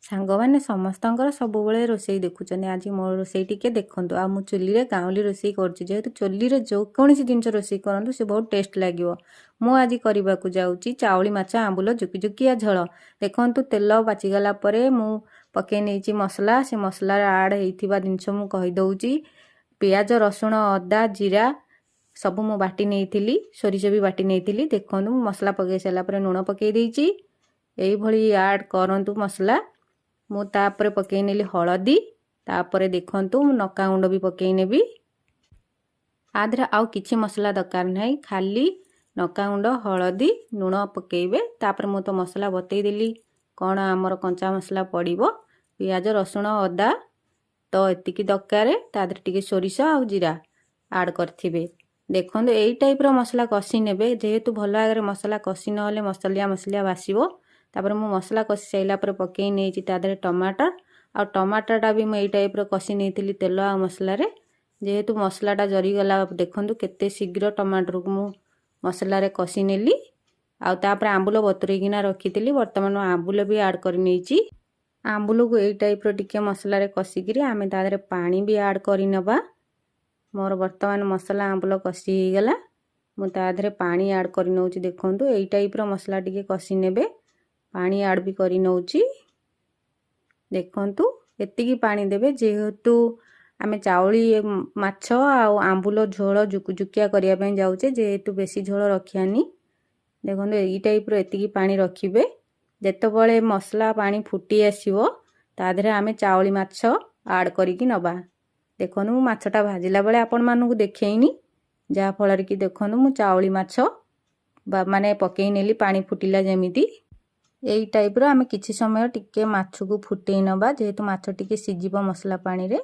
सांगने समस्त सबुबले रोसई देखुं आज मो रोसई टी देखूँ आ मु चुली रे गाँवली रोसई करेतु चुली रे जो कौन जिन रोसई करूँ से बहुत टेस्ट लगे। मु आज करने को जाऊँगी चाउली माछ आंबुल जुकी जुकिया झोल। देखूँ तेल बाचिगला मु पकई नहीं मसला से मसला आड होता जिनस मु कहीदे पियाज रसुण अदा जीरा सब मु बाटी नहीं सोरिष भी बाटी नहीं देखूँ मसला पकई सारापर लुण पकई देती यही आड करूँ मसला मु तापर पकई नेली हलदी तापर देखंतु नका गुंड भी पकई नेबी आधरे आउ किछि मसला दरकार नहीं खाली नका गुंड हलदी लुण पकेइबे। तापर मु तो मसला बतई देली कौन आमर कंचा मसला पड़िबो पियाज रसुण अदा तो एतिकी दरकार ताधरे टिके सोरिष आ जीरा आड करथिबे। देखंतु एई टाइप रो मसला कसी नेबे जेहेतु भल आगे मसला कसी नहले मसलिया मसलिया बासिबो। तापर मु मसला कसी साइला पर पकई नहीं तादरे टमाटर आ टमाटरटा भी मुझे टाइप कसी नहीं तेल आ मसला रे जेहेतु मसलाटा जरीगला देखूँ केते शीघ्र टमाटर को मु मसला रे कसी नेली आउे आंबुल बतुरेकिना रखी बर्तमान आंबुल भी आड कर नहीं आंबुल को यही टाइप टिके मसला रे कसिकी आमे तादरे पानी भी आड करी नबा। मोर बर्तमान मसला आंबुल कसी गला मु तादरे पानी आड कर नउची देखूँ यही टाइप मसला टिके कसी नेबे पानी आड भी करी नउची देखंतु एतिकी पानी देबे जेहेतु आमे चाउली माछ आ आंबुल झोल जुकुजुकिया करिया पे जाउचे जेहेतु बेसी झोल रखियानी देखंतु एई टाइप रो एतिकी पानी रखिबे। जेतेबळे मसला पानी फुटी आसीबो ताधरे आमे चाउली माछ आड करिकी नबा। देखंतु माछटा भाजिला बेले आपण मानकु देखैनी जा फଳରେ कि देखंतु मु चाउली माछ माने पकई नेली पानी फुटिला जेमिति यही टाइप रो आमे किछि समय टिके माछ को फुटई नबा जेहेतु माछ टिके सिजिबो मसला पानी रे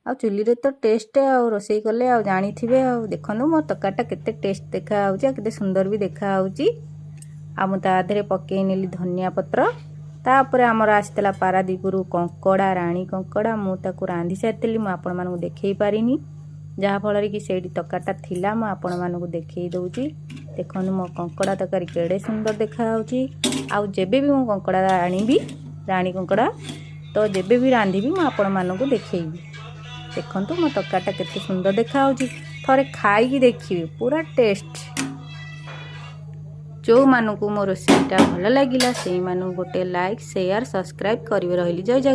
आ चुली रे तो टेस्ट आ रोसई कले आ जानी थिबे आ देखंतु मो तकाटा केते टेस्ट देखा आउची केते सुंदर भी देखा आउची आ मु ता आधरे पकई नेली धनिया पत्र तापर हमर आस्तेला पारादीपुरु कंकड़ा रानी कंकड़ा मु ताकू रांधी सारतिली मु आपण मानकु देखै पारिनी जहा फଳରେ कि सेठी तकाटा थिला मु आपण मानकु देखै दउची। देखनु मो कंकड़ा तकारी केड़े सुंदर देखा आउची आउ जेबे भी मो कंकड़ा आनिबी रानी कंकड़ा तो जेबे भी रांधिबी मु आपण मानकु देखैबी। देखंतु मो तकाटा केते सुंदर देखा आउची थरे खाई देखिबे पूरा टेस्ट। जो मानकु मो रोसेईटा भल लागिला सेई मानकु गोटे लाइक शेयर सब्सक्राइब करिवे। रहिली जय जगन्नाथ।